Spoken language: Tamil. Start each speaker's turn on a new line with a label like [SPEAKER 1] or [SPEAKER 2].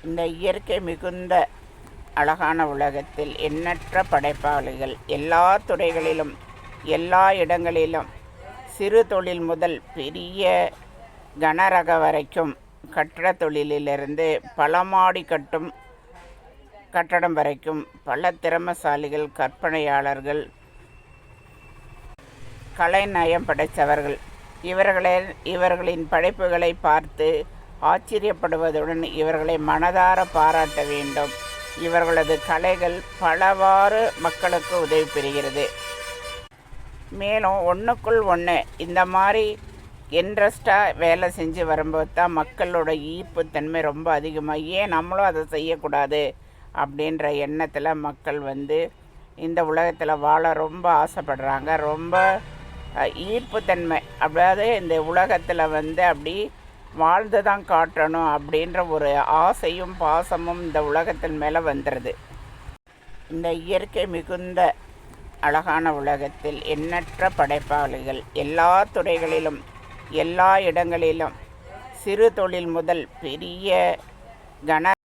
[SPEAKER 1] இந்த இயற்கை மிகுந்த அழகான உலகத்தில் எண்ணற்ற படைப்பாளிகள் எல்லா துறைகளிலும் எல்லா இடங்களிலும் சிறு தொழில் முதல் பெரிய கனரக வரைக்கும் கட்டட தொழிலிலிருந்து பல மாடி கட்டும் கட்டடம் வரைக்கும் பல திறமசாலிகள், கற்பனையாளர்கள், கலைநயம் படைத்தவர்கள். இவர்களின் படைப்புகளை பார்த்து ஆச்சரியப்படுவதுடன் இவர்களை மனதார பாராட்ட வேண்டும். இவர்களது கலைகள் பலவாறு மக்களுக்கு உதவி பெறுகிறது. மேலும் ஒன்றுக்குள் ஒன்று இந்த மாதிரி இன்ட்ரெஸ்டாக வேலை செஞ்சு வரும்போது தான் மக்களோட ஈர்ப்பு தன்மை ரொம்ப அதிகமாக, ஏன் நம்மளும் அதை செய்யக்கூடாது அப்படின்ற எண்ணத்தில் மக்கள் இந்த உலகத்தில் வாழ ரொம்ப ஆசைப்படுறாங்க. ரொம்ப ஈர்ப்புத்தன்மை, அதாவது இந்த உலகத்தில் அப்படி வாழ்ந்து தான் காட்டணும் அப்படின்ற ஒரு ஆசையும் பாசமும் இந்த உலகத்தின் மேலே வந்துடுது. இந்த இயற்கை மிகுந்த அழகான உலகத்தில் எண்ணற்ற படைப்பாளிகள் எல்லா துறைகளிலும் எல்லா இடங்களிலும் சிறு தொழில் முதல் பெரிய கன